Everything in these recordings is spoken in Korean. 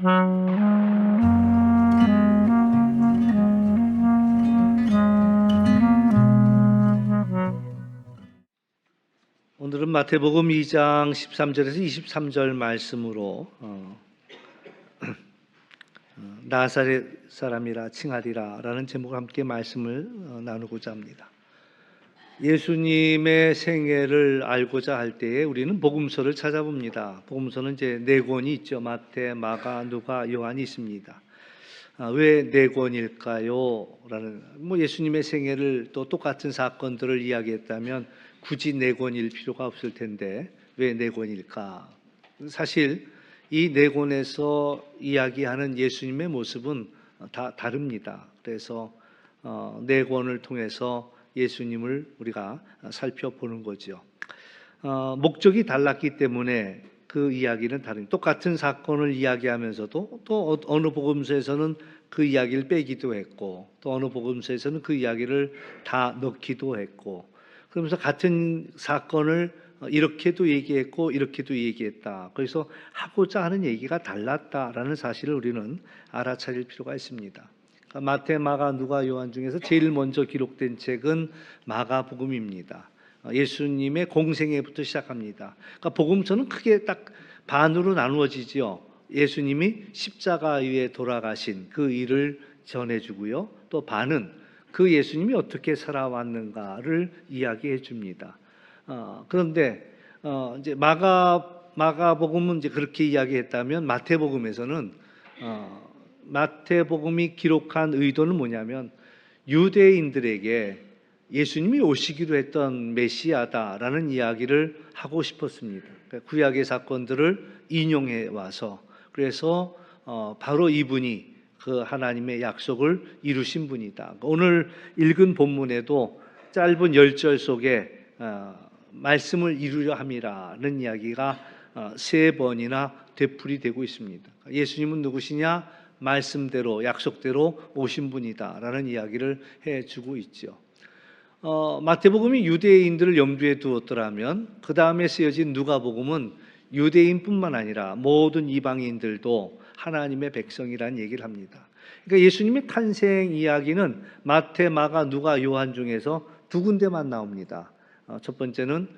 오늘은 마태복음 2장 13절에서 23절 말씀으로 나사렛 사람이라 칭하리라 라는 제목과 함께 말씀을 나누고자 합니다. 예수님의 생애를 알고자 할 때에 우리는 복음서를 찾아봅니다. 복음서는 이제 네 권이 있죠. 마태, 마가, 누가, 요한이 있습니다. 왜 네 권일까요? 라는 예수님의 생애를 또 똑같은 사건들을 이야기했다면 굳이 네 권일 필요가 없을 텐데 왜 네 권일까? 사실 이 네 권에서 이야기하는 예수님의 모습은 다 다릅니다. 그래서 네 권을 통해서 예수님을 우리가 살펴보는 거죠. 목적이 달랐기 때문에 그 이야기는 다른, 똑같은 사건을 이야기하면서도 또 어느 복음서에서는 그 이야기를 빼기도 했고 또 어느 복음서에서는 그 이야기를 다 넣기도 했고, 그러면서 같은 사건을 이렇게도 얘기했고 이렇게도 얘기했다. 그래서 하고자 하는 얘기가 달랐다라는 사실을 우리는 알아차릴 필요가 있습니다. 마태, 마가, 누가, 요한 중에서 제일 먼저 기록된 책은 마가복음입니다. 예수님의 공생애부터 시작합니다. 그러니까 복음서는 크게 딱 반으로 나누어지지요. 예수님이 십자가 위에 돌아가신 그 일을 전해주고요. 또 반은 그 예수님이 어떻게 살아왔는가를 이야기해 줍니다. 그런데 이제 마가복음은 이제 그렇게 이야기했다면 마태복음에서는 마태복음이 기록한 의도는 뭐냐면 유대인들에게 예수님이 오시기로 했던 메시아다라는 이야기를 하고 싶었습니다. 구약의 사건들을 인용해 와서, 그래서 바로 이분이 그 하나님의 약속을 이루신 분이다. 오늘 읽은 본문에도 짧은 10절 속에 말씀을 이루려 함이라는 이야기가 3번이나 되풀이되고 있습니다. 예수님은 누구시냐? 말씀대로 약속대로 오신 분이다라는 이야기를 해주고 있죠. 마태복음이 유대인들을 염두에 두었더라면 그 다음에 쓰여진 누가복음은 유대인뿐만 아니라 모든 이방인들도 하나님의 백성이라는 얘기를 합니다. 그러니까 예수님의 탄생 이야기는 마태, 마가, 누가, 요한 중에서 두 군데만 나옵니다. 첫 번째는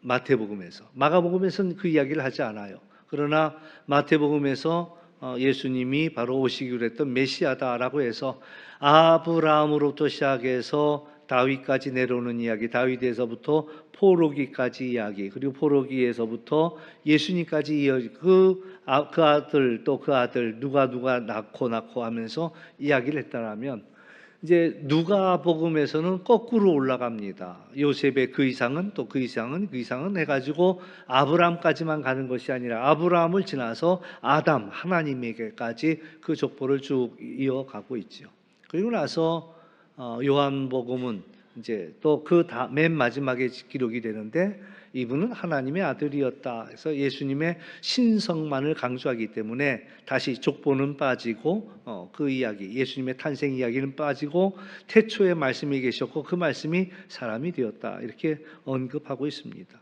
마태복음에서, 마가복음에서는 그 이야기를 하지 않아요. 그러나 마태복음에서 예수님이 바로 오시기로 했던 메시아다라고 해서 아브라함으로부터 시작해서 다윗까지 내려오는 이야기, 다윗에서부터 포로기까지 이야기, 그리고 포로기에서부터 예수님까지 그 아들 또 그 아들 누가 낳고 하면서 이야기를 했다면, 이제 누가복음에서는 거꾸로 올라갑니다. 요셉의 그 이상은 또 그 이상은 해가지고 아브라함까지만 가는 것이 아니라 아브라함을 지나서 아담 하나님에게까지 그 족보를 쭉 이어가고 있죠. 그리고 나서 요한복음은 이제 또 그 맨 마지막에 기록이 되는데 이분은 하나님의 아들이었다 해서 예수님의 신성만을 강조하기 때문에 다시 족보는 빠지고 그 이야기, 예수님의 탄생 이야기는 빠지고 태초에 말씀이 계셨고 그 말씀이 사람이 되었다, 이렇게 언급하고 있습니다.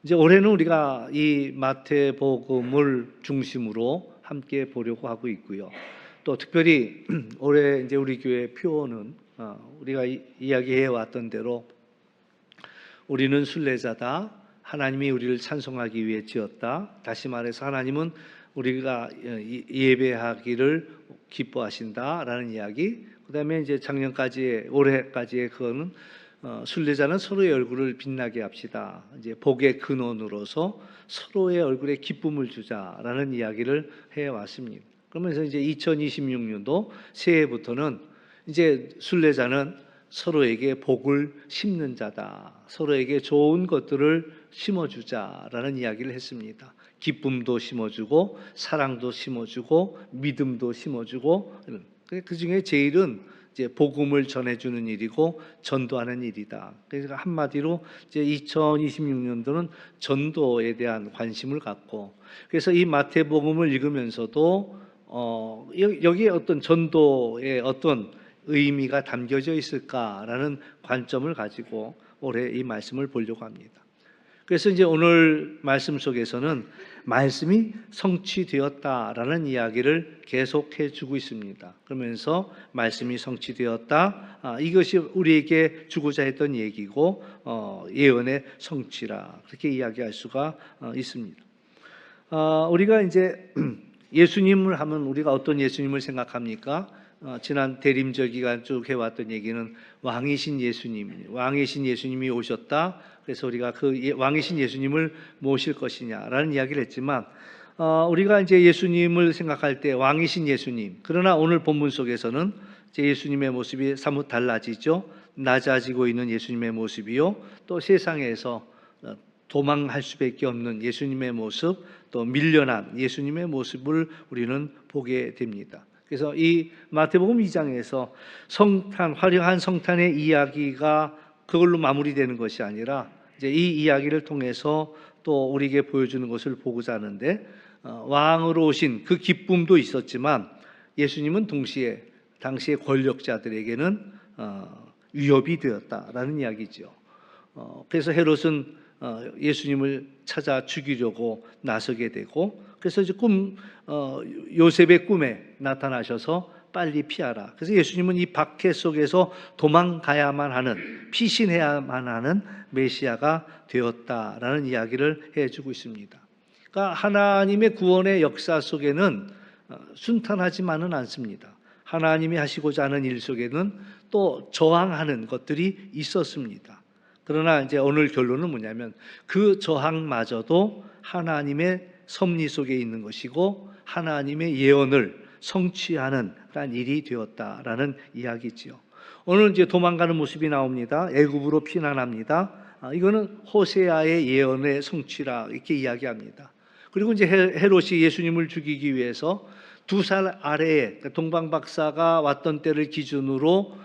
이제 올해는 우리가 이 마태복음을 중심으로 함께 보려고 하고 있고요. 또 특별히 올해 이제 우리 교회 표어는 우리가 이야기해 왔던 대로 우리는 순례자다, 하나님이 우리를 찬송하기 위해 지었다. 다시 말해서 하나님은 우리가 예배하기를 기뻐하신다라는 이야기. 그다음에 이제 작년까지의, 올해까지의 그거는 순례자는 서로의 얼굴을 빛나게 합시다. 이제 복의 근원으로서 서로의 얼굴에 기쁨을 주자라는 이야기를 해 왔습니다. 그러면서 이제 2026년도 새해부터는 이제 순례자는 서로에게 복을 심는 자다, 서로에게 좋은 것들을 심어주자라는 이야기를 했습니다. 기쁨도 심어주고 사랑도 심어주고 믿음도 심어주고, 그 중에 제일은 이제 복음을 전해주는 일이고 전도하는 일이다. 그래서 한마디로 이제 2026년도는 전도에 대한 관심을 갖고, 그래서 이 마태복음을 읽으면서도 여기에 어떤 전도의 어떤 의미가 담겨져 있을까라는 관점을 가지고 올해 이 말씀을 보려고 합니다. 그래서 이제 오늘 말씀 속에서는 말씀이 성취되었다라는 이야기를 계속해 주고 있습니다. 그러면서 말씀이 성취되었다, 이것이 우리에게 주고자 했던 얘기고 예언의 성취라, 그렇게 이야기할 수가 있습니다. 우리가 이제 예수님을 하면 우리가 어떤 예수님을 생각합니까? 지난 대림절 기간 쭉 해왔던 얘기는 왕이신 예수님이 오셨다. 그래서 우리가 그 왕이신 예수님을 모실 것이냐라는 이야기를 했지만, 우리가 이제 예수님을 생각할 때 왕이신 예수님, 그러나 오늘 본문 속에서는 이제 예수님의 모습이 사뭇 달라지죠. 낮아지고 있는 예수님의 모습이요, 또 세상에서 도망할 수밖에 없는 예수님의 모습, 또 밀려난 예수님의 모습을 우리는 보게 됩니다. 그래서 이 마태복음 2장에서 성탄, 화려한 성탄의 이야기가 그걸로 마무리되는 것이 아니라 이제 이 이야기를 통해서 또 우리에게 보여주는 것을 보고자 하는데, 왕으로 오신 그 기쁨도 있었지만 예수님은 동시에 당시의 권력자들에게는 위협이 되었다라는 이야기죠. 그래서 헤롯은 예수님을 찾아 죽이려고 나서게 되고, 그래서 이제 요셉의 꿈에 나타나셔서 빨리 피하라. 그래서 예수님은 이 박해 속에서 도망가야만 하는, 피신해야만 하는 메시아가 되었다라는 이야기를 해주고 있습니다. 그러니까 하나님의 구원의 역사 속에는 순탄하지만은 않습니다. 하나님이 하시고자 하는 일 속에는 또 저항하는 것들이 있었습니다. 그러나 이제 오늘 결론은 뭐냐면 그 저항마저도 하나님의 섭리 속에 있는 것이고 하나님의 예언을 성취하는 그런 일이 되었다라는 이야기지요. 오늘 이제 도망가는 모습이 나옵니다. 애굽으로 피난합니다. 이거는 호세아의 예언의 성취라 이렇게 이야기합니다. 그리고 이제 헤롯이 예수님을 죽이기 위해서 2살 아래에, 동방 박사가 왔던 때를 기준으로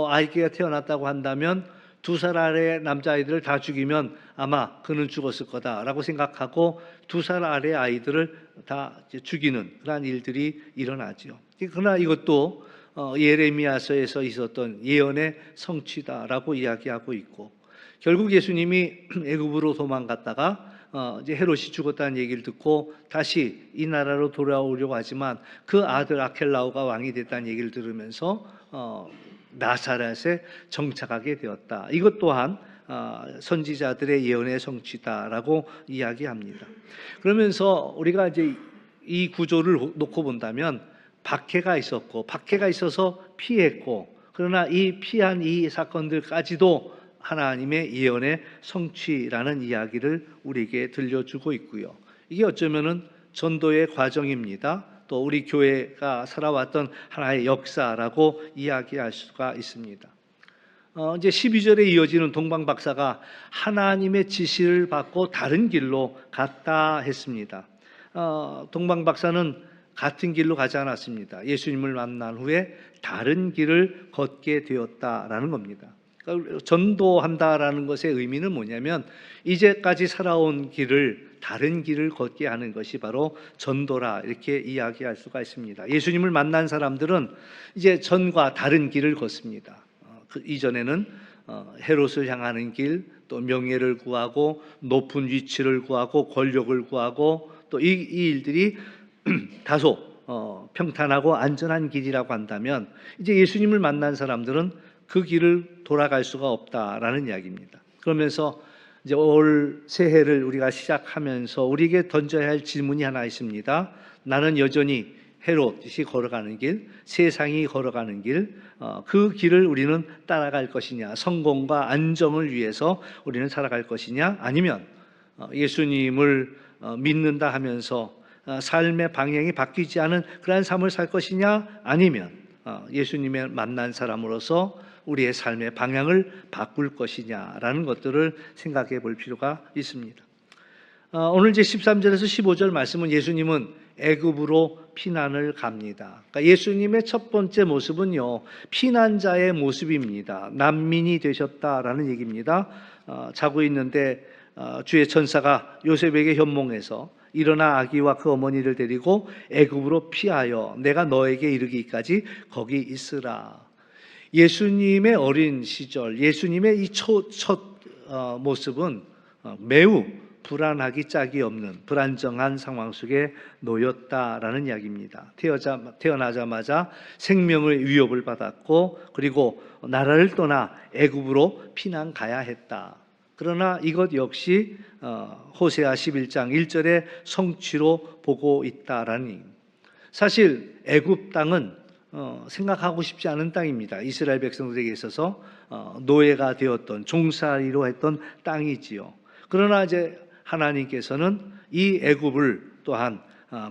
아이가 태어났다고 한다면 2살 아래의 남자아이들을 다 죽이면 아마 그는 죽었을 거다라고 생각하고 2살 아래의 아이들을 다 죽이는 그런 일들이 일어나죠. 그러나 이것도 예레미야서에서 있었던 예언의 성취다라고 이야기하고 있고, 결국 예수님이 애굽으로 도망갔다가 이제 헤롯이 죽었다는 얘기를 듣고 다시 이 나라로 돌아오려고 하지만 그 아들 아켈라오가 왕이 됐다는 얘기를 들으면서 나사렛에 정착하게 되었다. 이것 또한 선지자들의 예언의 성취다라고 이야기합니다. 그러면서 우리가 이제 이 구조를 놓고 본다면 박해가 있었고, 박해가 있어서 피했고, 그러나 이 피한 이 사건들까지도 하나님의 예언의 성취라는 이야기를 우리에게 들려주고 있고요. 이게 어쩌면은 전도의 과정입니다. 또 우리 교회가 살아왔던 하나의 역사라고 이야기할 수가 있습니다. 이제 12절에 이어지는 동방 박사가 하나님의 지시를 받고 다른 길로 갔다 했습니다. 동방 박사는 같은 길로 가지 않았습니다. 예수님을 만난 후에 다른 길을 걷게 되었다라는 겁니다. 그러니까 전도한다라는 것의 의미는 뭐냐면 이제까지 살아온 길을, 다른 길을 걷게 하는 것이 바로 전도라, 이렇게 이야기할 수가 있습니다. 예수님을 만난 사람들은 이제 전과 다른 길을 걷습니다. 그 이전에는 헤롯을 향하는 길, 또 명예를 구하고 높은 위치를 구하고 권력을 구하고, 또 이 일들이 다소 평탄하고 안전한 길이라고 한다면 이제 예수님을 만난 사람들은 그 길을 돌아갈 수가 없다라는 이야기입니다. 그러면서 이제 올 새해를 우리가 시작하면서 우리에게 던져야 할 질문이 하나 있습니다. 나는 여전히 헤롯이 걸어가는 길, 세상이 걸어가는 길, 그 길을 우리는 따라갈 것이냐, 성공과 안정을 위해서 우리는 살아갈 것이냐, 아니면 예수님을 믿는다 하면서 삶의 방향이 바뀌지 않은 그러한 삶을 살 것이냐, 아니면 예수님을 만난 사람으로서 우리의 삶의 방향을 바꿀 것이냐라는 것들을 생각해 볼 필요가 있습니다. 오늘 이제 13절에서 15절 말씀은 예수님은 애굽으로 피난을 갑니다. 그러니까 예수님의 첫 번째 모습은요, 피난자의 모습입니다. 난민이 되셨다라는 얘기입니다. 자고 있는데 주의 천사가 요셉에게 현몽해서 일어나 아기와 그 어머니를 데리고 애굽으로 피하여 내가 너에게 이르기까지 거기 있으라. 예수님의 어린 시절, 예수님의 이 첫 모습은 매우 불안하기 짝이 없는 불안정한 상황 속에 놓였다라는 이야기입니다. 태어나자마자 생명의 위협을 받았고 그리고 나라를 떠나 애굽으로 피난 가야 했다. 그러나 이것 역시 호세아 11장 1절의 성취로 보고 있다라는 얘기입니다. 사실 애굽 땅은 생각하고 싶지 않은 땅입니다. 이스라엘 백성들에게 있어서 노예가 되었던 종살이로 했던 땅이지요. 그러나 이제 하나님께서는 이 애굽을 또한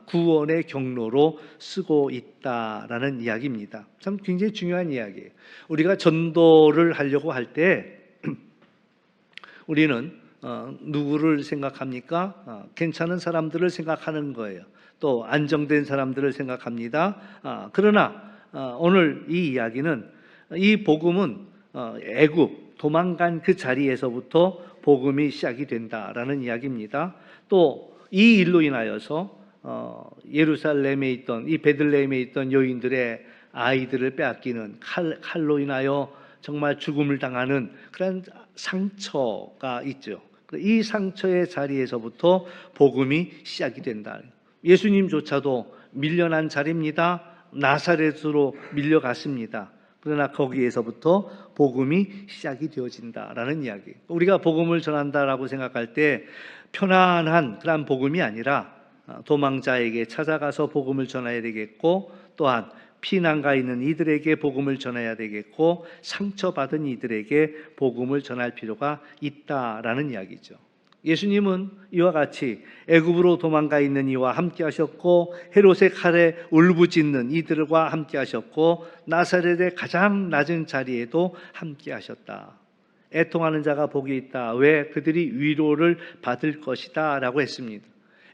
구원의 경로로 쓰고 있다라는 이야기입니다. 참 굉장히 중요한 이야기예요. 우리가 전도를 하려고 할 때 우리는 누구를 생각합니까? 괜찮은 사람들을 생각하는 거예요. 또 안정된 사람들을 생각합니다. 그러나 오늘 이 이야기는 이 복음은 애굽 도망간 그 자리에서부터 복음이 시작이 된다라는 이야기입니다. 또 이 일로 인하여서 예루살렘에 있던 이 베들레헴에 있던 여인들의 아이들을 빼앗기는 칼로 인하여 정말 죽음을 당하는 그런 상처가 있죠. 이 상처의 자리에서부터 복음이 시작이 된다. 예수님조차도 밀려난 자리입니다. 나사렛으로 밀려갔습니다. 그러나 거기에서부터 복음이 시작이 되어진다라는 이야기. 우리가 복음을 전한다라고 생각할 때 편안한 그런 복음이 아니라 도망자에게 찾아가서 복음을 전해야 되겠고 또한 피난가 있는 이들에게 복음을 전해야 되겠고 상처받은 이들에게 복음을 전할 필요가 있다라는 이야기죠. 예수님은 이와 같이 애굽으로 도망가 있는 이와 함께 하셨고 헤롯의 칼에 울부짖는 이들과 함께 하셨고 나사렛의 가장 낮은 자리에도 함께 하셨다. 애통하는 자가 복이 있다. 왜? 그들이 위로를 받을 것이다 라고 했습니다.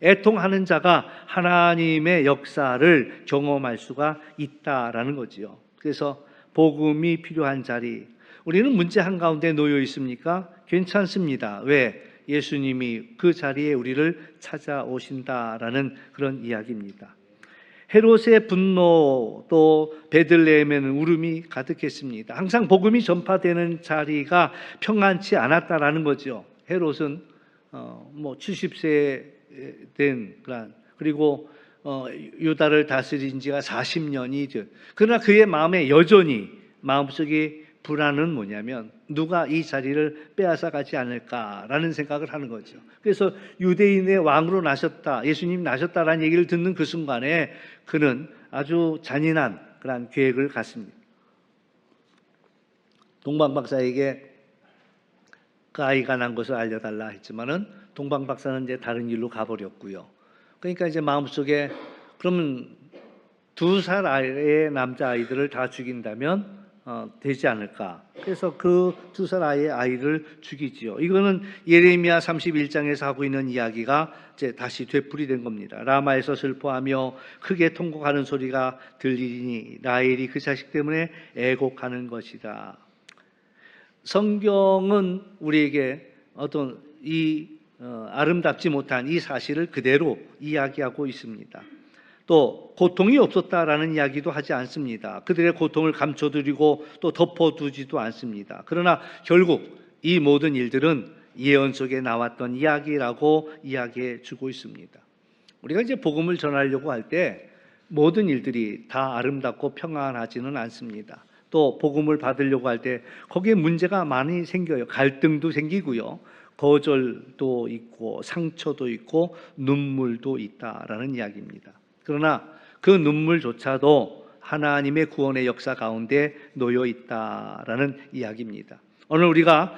애통하는 자가 하나님의 역사를 경험할 수가 있다라는 거지요. 그래서 복음이 필요한 자리, 우리는 문제 한가운데 놓여 있습니까? 괜찮습니다. 왜? 예수님이 그 자리에 우리를 찾아오신다라는 그런 이야기입니다. 헤롯의 분노 또 베들레헴에는 울음이 가득했습니다. 항상 복음이 전파되는 자리가 평안치 않았다라는 거죠. 헤롯은 70세 된 그리고 유다를 다스린 지가 40년이 된, 그러나 그의 마음에 여전히 마음속에 불안은 뭐냐면 누가 이 자리를 빼앗아 가지 않을까라는 생각을 하는 거죠. 그래서 유대인의 왕으로 나셨다, 예수님이 나셨다라는 얘기를 듣는 그 순간에 그는 아주 잔인한 그런 계획을 갖습니다. 동방 박사에게 그 아이가 난 것을 알려달라 했지만은 동방 박사는 이제 다른 길로 가버렸고요. 그러니까 이제 마음속에 그러면 2살 아이의 남자 아이들을 다 죽인다면 되지 않을까. 그래서 그 2살 아이를 죽이지요. 이거는 예레미야 31장에서 하고 있는 이야기가 이제 다시 되풀이된 겁니다. 라마에서 슬퍼하며 크게 통곡하는 소리가 들리니 라헬이 그 자식 때문에 애곡하는 것이다. 성경은 우리에게 어떤 아름답지 못한 이 사실을 그대로 이야기하고 있습니다. 또 고통이 없었다라는 이야기도 하지 않습니다. 그들의 고통을 감춰두리고 또 덮어두지도 않습니다. 그러나 결국 이 모든 일들은 예언 속에 나왔던 이야기라고 이야기해 주고 있습니다. 우리가 이제 복음을 전하려고 할 때 모든 일들이 다 아름답고 평안하지는 않습니다. 또 복음을 받으려고 할 때 거기에 문제가 많이 생겨요. 갈등도 생기고요. 거절도 있고 상처도 있고 눈물도 있다라는 이야기입니다. 그러나 그 눈물조차도 하나님의 구원의 역사 가운데 놓여 있다라는 이야기입니다. 오늘 우리가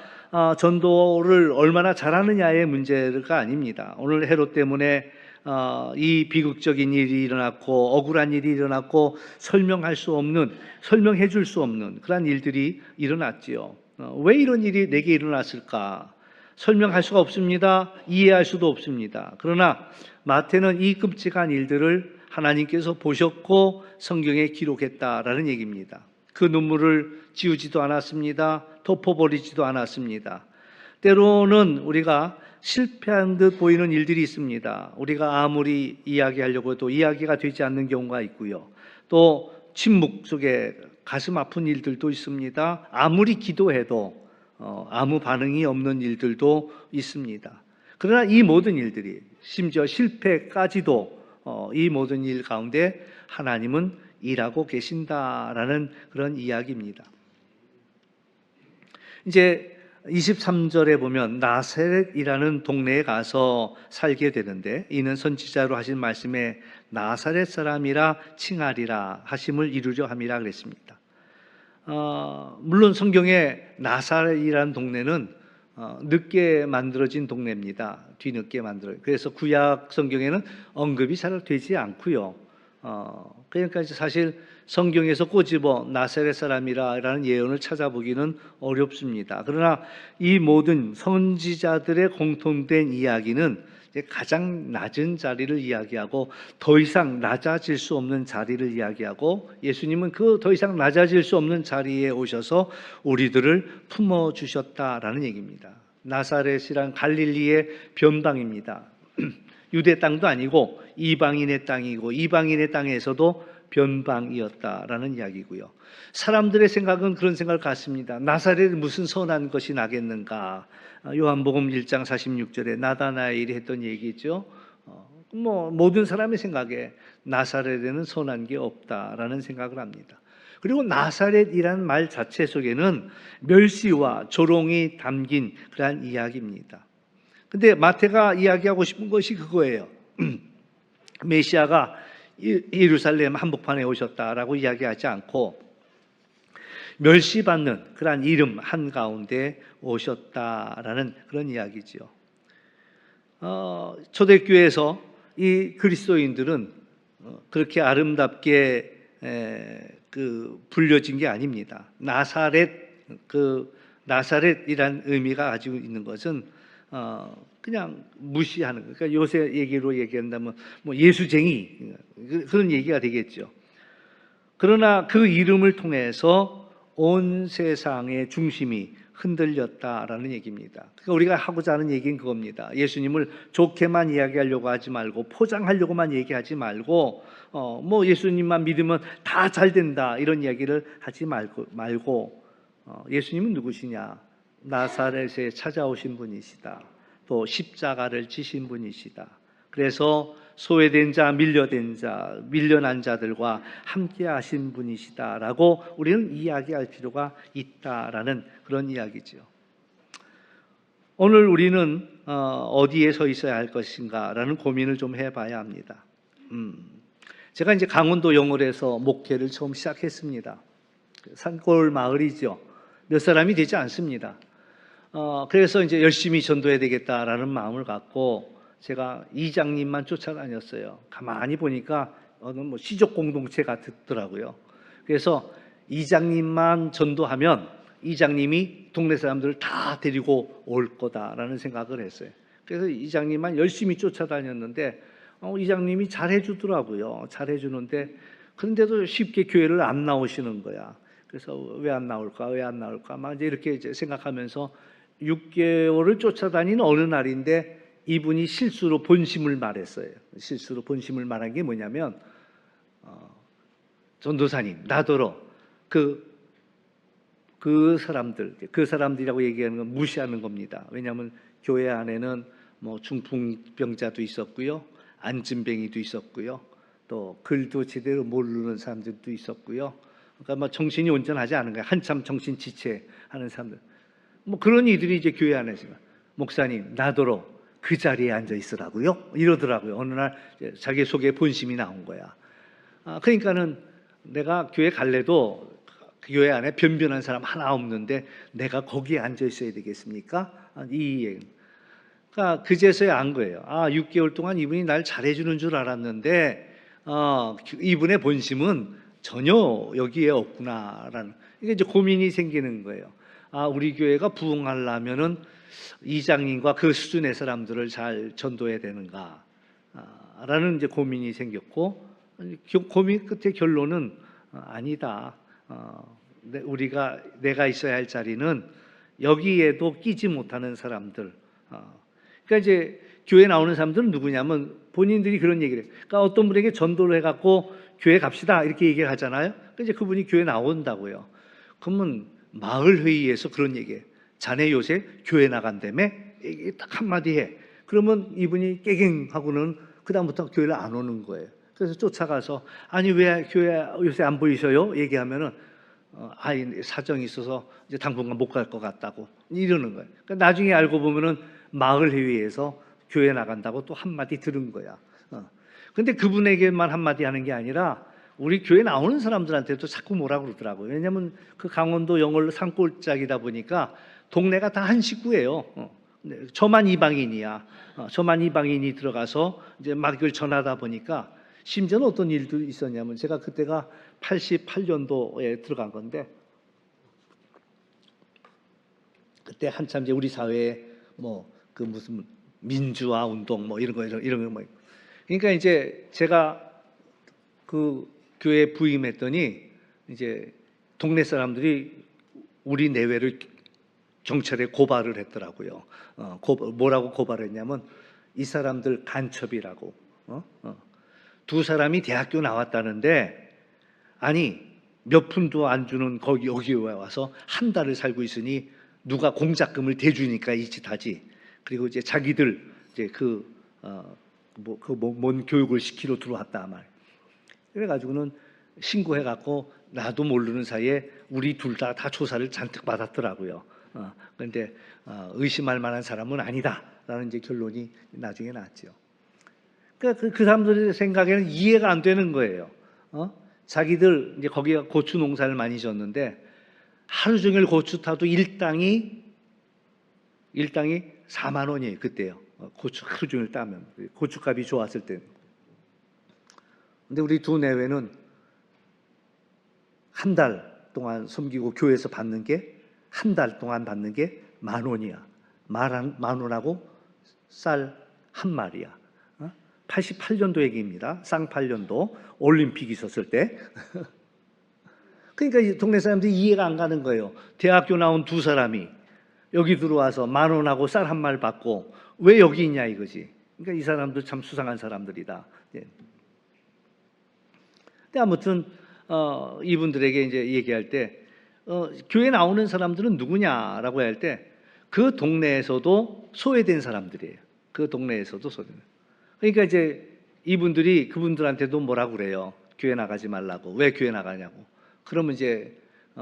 전도를 얼마나 잘하느냐의 문제가 아닙니다. 오늘 헤롯 때문에 이 비극적인 일이 일어났고 억울한 일이 일어났고 설명해 줄 수 없는 그런 일들이 일어났지요. 왜 이런 일이 내게 일어났을까? 설명할 수가 없습니다. 이해할 수도 없습니다. 그러나 마태는 이 끔찍한 일들을 하나님께서 보셨고 성경에 기록했다라는 얘기입니다. 그 눈물을 지우지도 않았습니다. 덮어버리지도 않았습니다. 때로는 우리가 실패한 듯 보이는 일들이 있습니다. 우리가 아무리 이야기하려고 해도 이야기가 되지 않는 경우가 있고요. 또 침묵 속에 가슴 아픈 일들도 있습니다. 아무리 기도해도 아무 반응이 없는 일들도 있습니다. 그러나 이 모든 일들이, 심지어 실패까지도 이 모든 일 가운데 하나님은 일하고 계신다라는 그런 이야기입니다. 이제 23절에 보면 나사렛이라는 동네에 가서 살게 되는데, 이는 선지자로 하신 말씀에 나사렛 사람이라 칭하리라 하심을 이루려 함이라 그랬습니다. 물론 성경에 나사렛이라는 동네는 늦게 만들어진 동네입니다. 뒤늦게 그래서 구약 성경에는 언급이 잘 되지 않고요. 그러니까 사실 성경에서 꼬집어 나사렛 사람이라는 예언을 찾아보기는 어렵습니다. 그러나 이 모든 선지자들의 공통된 이야기는 가장 낮은 자리를 이야기하고 더 이상 낮아질 수 없는 자리를 이야기하고, 예수님은 그 더 이상 낮아질 수 없는 자리에 오셔서 우리들을 품어주셨다라는 얘기입니다. 나사렛이란 갈릴리의 변방입니다. 유대 땅도 아니고 이방인의 땅이고, 이방인의 땅에서도 변방이었다라는 이야기고요. 사람들의 생각은 그런 생각을 갖습니다. 나사렛에 무슨 선한 것이 나겠는가. 요한복음 1장 46절에 나다나엘이 했던 얘기죠. 모든 사람의 생각에 나사렛에는 선한 게 없다라는 생각을 합니다. 그리고 나사렛이라는 말 자체 속에는 멸시와 조롱이 담긴 그러한 이야기입니다. 근데 마태가 이야기하고 싶은 것이 그거예요. 메시아가 예루살렘 한복판에 오셨다라고 이야기하지 않고 멸시받는 그러한 이름 한가운데 오셨다라는 그런 이야기죠. 초대교회에서 이 그리스도인들은 그렇게 아름답게 불려진 게 아닙니다. 나사렛이란 의미가 가지고 있는 것은 그냥 무시하는 거. 그러니까 요새 얘기로 얘기한다면 예수쟁이, 그런 얘기가 되겠죠. 그러나 그 이름을 통해서 온 세상의 중심이 흔들렸다라는 얘기입니다. 그러니까 우리가 하고자 하는 얘기는 그겁니다. 예수님을 좋게만 이야기하려고 하지 말고, 포장하려고만 얘기하지 말고, 예수님만 믿으면 다 잘 된다 이런 이야기를 하지 말고 예수님은 누구시냐? 나사렛에 찾아오신 분이시다. 또 십자가를 지신 분이시다. 그래서 소외된 자, 밀려난 자들과 함께 하신 분이시다라고 우리는 이야기할 필요가 있다라는 그런 이야기죠. 오늘 우리는 어디에 서 있어야 할 것인가라는 고민을 좀 해봐야 합니다. 제가 이제 강원도 영월에서 목회를 처음 시작했습니다. 산골 마을이죠. 몇 사람이 되지 않습니다. 그래서 이제 열심히 전도해야 되겠다라는 마음을 갖고 제가 이장님만 쫓아다녔어요. 가만히 보니까 어느 시족 공동체 같더라고요. 그래서 이장님만 전도하면 이장님이 동네 사람들을 다 데리고 올 거다라는 생각을 했어요. 그래서 이장님만 열심히 쫓아다녔는데 이장님이 잘해주더라고요. 잘해주는데 그런데도 쉽게 교회를 안 나오시는 거야. 그래서 왜 안 나올까 막 이제 이렇게 생각하면서 6개월을 쫓아다닌 어느 날인데 이분이 실수로 본심을 말했어요. 실수로 본심을 말한 게 뭐냐면, 전도사님, 나더러 그 사람들이라고 얘기하는 건 무시하는 겁니다. 왜냐하면 교회 안에는 중풍병자도 있었고요, 안진뱅이도 있었고요, 또 글도 제대로 모르는 사람들도 있었고요. 그러니까 정신이 온전하지 않은 거예요. 한참 정신 지체하는 사람들. 그런 이들이 이제 교회 안에서, 목사님, 나더러 그 자리에 앉아 있으라고요? 이러더라고요. 어느 날 자기 속에 본심이 나온 거야. 그러니까는 내가 교회 갈래도 교회 안에 변변한 사람 하나 없는데 내가 거기에 앉아 있어야 되겠습니까? 그러니까 그제서야 안 거예요. 6개월 동안 이분이 날 잘해주는 줄 알았는데 이분의 본심은 전혀 여기에 없구나라는, 이게 이제 고민이 생기는 거예요. 우리 교회가 부흥하려면은 이장님과 그 수준의 사람들을 잘 전도해야 되는가? 라는 이제 고민이 생겼고, 고민 끝에 결론은 아니다. 내가 있어야 할 자리는 여기에도 끼지 못하는 사람들. 그러니까 이제 교회 나오는 사람들은 누구냐면 본인들이 그런 얘기를 해요. 그러니까 어떤 분에게 전도를 해갖고 교회 갑시다 이렇게 얘기를 하잖아요. 그러니까 이제 그분이 교회 나온다고요. 그러면 마을 회의에서 그런 얘기해요. 자네 요새 교회 나간다며? 이게 딱 한마디 해. 그러면 이분이 깨갱하고는 그다음부터 교회를 안 오는 거예요. 그래서 쫓아가서 아니 왜 교회 요새 안 보이셔요? 얘기하면은 사정이 있어서 이제 당분간 못 갈 것 같다고 이러는 거예요. 그러니까 나중에 알고 보면은 마을 회의에서 교회 나간다고 또 한마디 들은 거야. 근데 그분에게만 한마디 하는 게 아니라 우리 교회 나오는 사람들한테도 자꾸 뭐라 그러더라고요. 왜냐하면 그 강원도 영월 산골짜기다 보니까 동네가 다 한 식구예요. 저만 이방인이야. 저만 이방인이 들어가서 이제 막 이걸 전하다 보니까 심지어는 어떤 일도 있었냐면 제가 그때가 88년도에 들어간 건데 그때 한참 이제 우리 사회에 뭐 그 무슨 민주화 운동 뭐 이런 거 뭐 그러니까 이제 제가 그 교회 부임했더니 이제 동네 사람들이 우리 내외를 경찰에 고발을 했더라고요. 뭐라고 고발했냐면 이 사람들 간첩이라고. 두 사람이 대학교 나왔다는데 아니 몇 푼도 안 주는 여기에 와서 한 달을 살고 있으니 누가 공작금을 대주니까 이 짓 하지. 그리고 이제 자기들 이제 뭔 교육을 시키러 들어왔다 말. 그래가지고는 신고해갖고 나도 모르는 사이에 우리 둘 다 조사를 잔뜩 받았더라고요. 그런데 의심할 만한 사람은 아니다라는 이제 결론이 나중에 났죠. 그러니까 그 사람들의 생각에는 이해가 안 되는 거예요. 자기들 이제 거기가 고추 농사를 많이 졌는데 하루 종일 고추 타도 일당이 4만 원이에요 그때요. 고추 하루 종일 따면 고추값이 좋았을 때. 근데 우리 두 내외는 한 달 동안 섬기고 교회에서 받는 게 한 달 동안 받는 게 10,000원이야. 10,000원하고 쌀 한 마리야. 88년도 얘기입니다. 쌍팔년도 올림픽 있었을 때. 그러니까 이 동네 사람들이 이해가 안 가는 거예요. 대학교 나온 두 사람이 여기 들어와서 10,000원하고 쌀 한 마리 받고 왜 여기 있냐 이거지. 그러니까 이 사람들 참 수상한 사람들이다. 예. 근데 아무튼 이분들에게 이제 얘기할 때 교회 나오는 사람들은 누구냐라고 할 때 그 동네에서도 소외된 사람들이에요. 그 동네에서도 소외된. 그러니까 이제 이분들이 그분들한테도 뭐라고 그래요. 교회 나가지 말라고. 왜 교회 나가냐고. 그러면 이제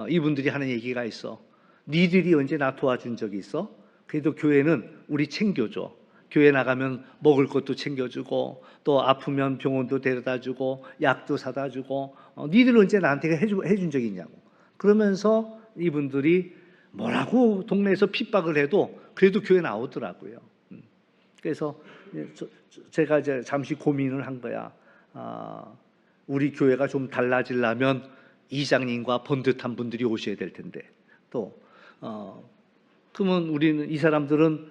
이분들이 하는 얘기가 있어. 니들이 언제 나 도와준 적이 있어? 그래도 교회는 우리 챙겨줘. 교회 나가면 먹을 것도 챙겨주고 또 아프면 병원도 데려다주고 약도 사다주고 니들 언제 나한테 해준 적이 있냐고. 그러면서 이분들이 뭐라고 동네에서 핍박을 해도 그래도 교회 나오더라고요. 그래서 제가 이제 잠시 고민을 한 거야. 우리 교회가 좀 달라지려면 이장님과 번듯한 분들이 오셔야 될 텐데 또 그러면 우리는 이 사람들은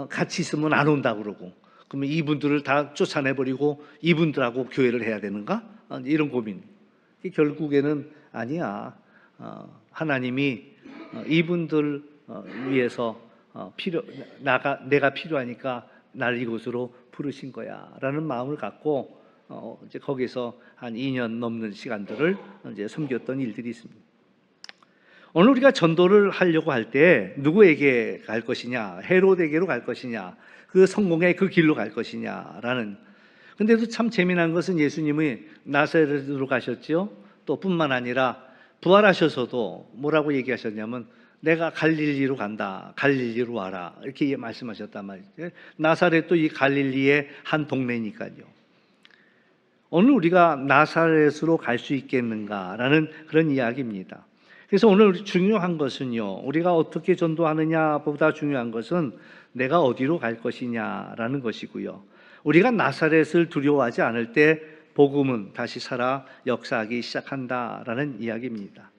같이 있으면 안 온다 그러고 그러면 이분들을 다 쫓아내버리고 이분들하고 교회를 해야 되는가? 이런 고민. 결국에는 아니야. 하나님이 이분들 위해서 내가 필요하니까 날 이곳으로 부르신 거야라는 마음을 갖고 이제 거기서 한 2년 넘는 시간들을 이제 섬겼던 일들이 있습니다. 오늘 우리가 전도를 하려고 할 때 누구에게 갈 것이냐, 헤롯에게로 갈 것이냐, 그 성공의 그 길로 갈 것이냐라는. 근데도 참 재미난 것은 예수님이 나사렛으로 가셨죠. 또 뿐만 아니라 부활하셔서도 뭐라고 얘기하셨냐면 내가 갈릴리로 간다. 갈릴리로 와라. 이렇게 말씀하셨단 말이죠. 나사렛도 이 갈릴리의 한 동네니까요. 오늘 우리가 나사렛으로 갈 수 있겠는가라는 그런 이야기입니다. 그래서 오늘 중요한 것은요, 우리가 어떻게 전도하느냐보다 중요한 것은 내가 어디로 갈 것이냐라는 것이고요. 우리가 나사렛을 두려워하지 않을 때 복음은 다시 살아 역사하기 시작한다라는 이야기입니다.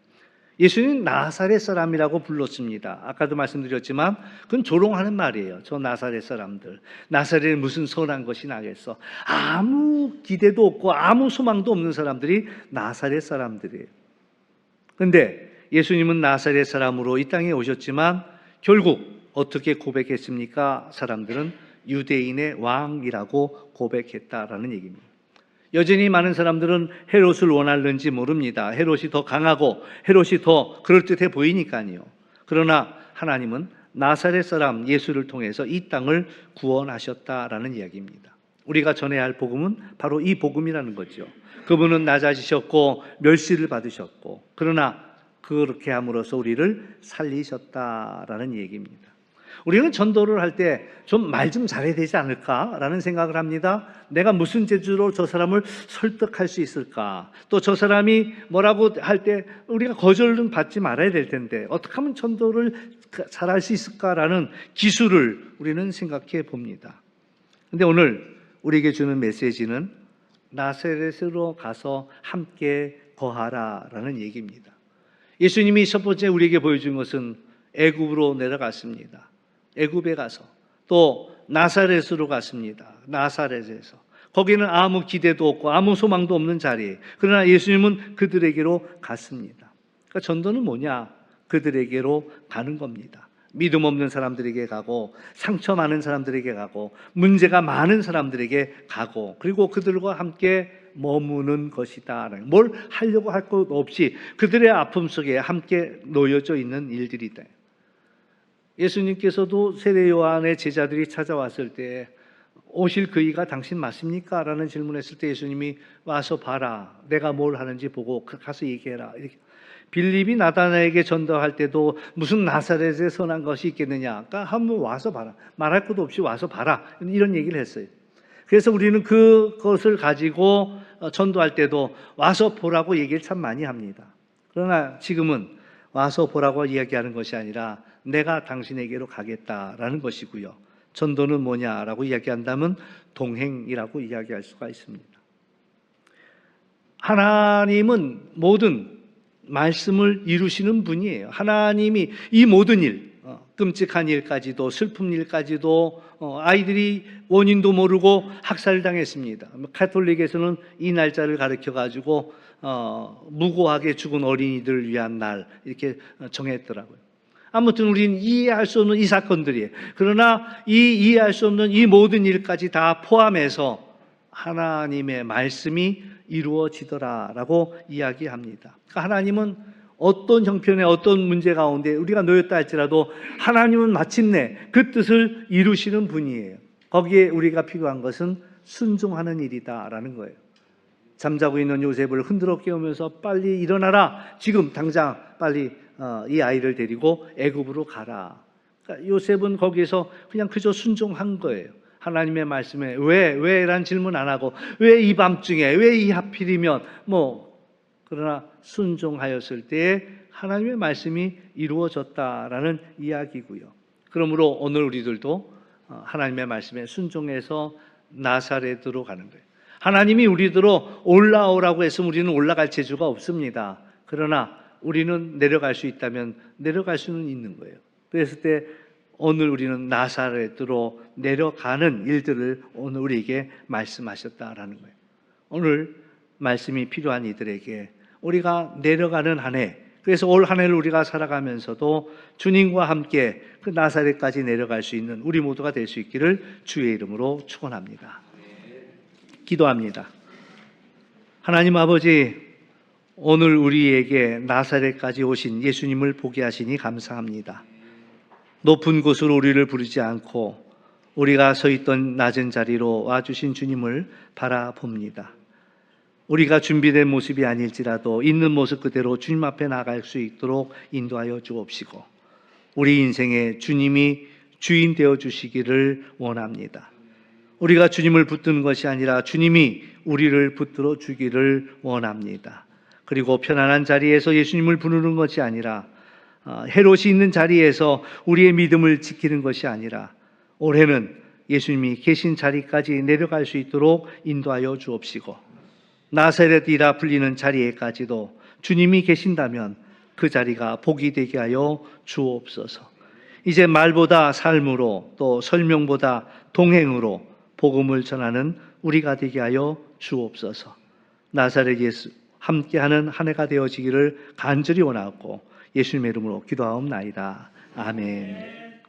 예수님은 나사렛 사람이라고 불렀습니다. 아까도 말씀드렸지만 그건 조롱하는 말이에요. 저 나사렛 사람들. 나사렛에 무슨 선한 것이 나겠어. 아무 기대도 없고 아무 소망도 없는 사람들이 나사렛 사람들이에요. 그런데 예수님은 나사렛 사람으로 이 땅에 오셨지만 결국 어떻게 고백했습니까? 사람들은 유대인의 왕이라고 고백했다라는 얘기입니다. 여전히 많은 사람들은 헤롯을 원하는지 모릅니다. 헤롯이 더 강하고 헤롯이 더 그럴듯해 보이니까요. 그러나 하나님은 나사렛 사람 예수를 통해서 이 땅을 구원하셨다라는 이야기입니다. 우리가 전해야 할 복음은 바로 이 복음이라는 거죠. 그분은 낮아지셨고 멸시를 받으셨고 그러나 그렇게 함으로써 우리를 살리셨다라는 얘기입니다. 우리는 전도를 할 때 좀 말 좀 잘해야 되지 않을까라는 생각을 합니다. 내가 무슨 재주로 저 사람을 설득할 수 있을까? 또 저 사람이 뭐라고 할 때 우리가 거절은 받지 말아야 될 텐데 어떻게 하면 전도를 잘할 수 있을까라는 기술을 우리는 생각해 봅니다. 그런데 오늘 우리에게 주는 메시지는 나사렛으로 가서 함께 거하라라는 얘기입니다. 예수님이 첫 번째 우리에게 보여준 것은 애굽으로 내려갔습니다. 애굽에 가서 또 나사렛으로 갔습니다. 나사렛에서 거기는 아무 기대도 없고 아무 소망도 없는 자리에 그러나 예수님은 그들에게로 갔습니다. 그러니까 전도는 뭐냐? 그들에게로 가는 겁니다. 믿음 없는 사람들에게 가고 상처 많은 사람들에게 가고 문제가 많은 사람들에게 가고 그리고 그들과 함께 머무는 것이다. 뭘 하려고 할 것 없이 그들의 아픔 속에 함께 놓여져 있는 일들이다. 예수님께서도 세례 요한의 제자들이 찾아왔을 때 오실 그이가 당신 맞습니까? 라는 질문했을 때 예수님이 와서 봐라. 내가 뭘 하는지 보고 가서 얘기해라. 이렇게. 빌립이 나다나에게 전도할 때도 무슨 나사렛에 선한 것이 있겠느냐. 그러니까 한번 와서 봐라. 말할 것도 없이 와서 봐라. 이런 얘기를 했어요. 그래서 우리는 그것을 가지고 전도할 때도 와서 보라고 얘기를 참 많이 합니다. 그러나 지금은 와서 보라고 이야기하는 것이 아니라 내가 당신에게로 가겠다라는 것이고요. 전도는 뭐냐라고 이야기한다면 동행이라고 이야기할 수가 있습니다. 하나님은 모든 말씀을 이루시는 분이에요. 하나님이 이 모든 일, 끔찍한 일까지도 슬픈 일까지도 아이들이 원인도 모르고 학살당했습니다. 가톨릭에서는 이 날짜를 가르쳐가지고 무고하게 죽은 어린이들을 위한 날 이렇게 정했더라고요. 아무튼 우리는 이해할 수 없는 이 사건들이에요. 그러나 이 이해할 수 없는 이 모든 일까지 다 포함해서 하나님의 말씀이 이루어지더라라고 이야기합니다. 그러니까 하나님은 어떤 형편의 어떤 문제 가운데 우리가 놓였다 할지라도 하나님은 마침내 그 뜻을 이루시는 분이에요. 거기에 우리가 필요한 것은 순종하는 일이다라는 거예요. 잠자고 있는 요셉을 흔들어 깨우면서 빨리 일어나라. 지금 당장 빨리 이 아이를 데리고 애굽으로 가라. 그러니까 요셉은 거기에서 그냥 그저 순종한 거예요. 하나님의 말씀에 왜라는 질문 안 하고 왜 이 밤중에 왜 이 하필이면 그러나 순종하였을 때에 하나님의 말씀이 이루어졌다라는 이야기고요. 그러므로 오늘 우리들도 하나님의 말씀에 순종해서 나사렛으로 가는 거예요. 하나님이 우리들로 올라오라고 했으면 우리는 올라갈 재주가 없습니다. 그러나 우리는 내려갈 수 있다면 내려갈 수는 있는 거예요. 그랬을 때 오늘 우리는 나사렛으로 내려가는 일들을 오늘 우리에게 말씀하셨다라는 거예요. 오늘 말씀이 필요한 이들에게 우리가 내려가는 한 해, 그래서 올 한 해를 우리가 살아가면서도 주님과 함께 그 나사렛까지 내려갈 수 있는 우리 모두가 될 수 있기를 주의 이름으로 축원합니다. 기도합니다. 하나님 아버지, 오늘 우리에게 나사렛까지 오신 예수님을 보게 하시니 감사합니다. 높은 곳으로 우리를 부르지 않고 우리가 서 있던 낮은 자리로 와주신 주님을 바라봅니다. 우리가 준비된 모습이 아닐지라도 있는 모습 그대로 주님 앞에 나갈 수 있도록 인도하여 주옵시고 우리 인생에 주님이 주인 되어 주시기를 원합니다. 우리가 주님을 붙드는 것이 아니라 주님이 우리를 붙들어 주기를 원합니다. 그리고 편안한 자리에서 예수님을 부르는 것이 아니라 헤롯이 있는 자리에서 우리의 믿음을 지키는 것이 아니라 올해는 예수님이 계신 자리까지 내려갈 수 있도록 인도하여 주옵시고 나사렛이라 불리는 자리에까지도 주님이 계신다면 그 자리가 복이 되게 하여 주옵소서. 이제 말보다 삶으로 또 설명보다 동행으로 복음을 전하는 우리가 되게 하여 주옵소서. 나사렛 예수 함께하는 한 해가 되어지기를 간절히 원하고 예수님의 이름으로 기도하옵나이다. 아멘.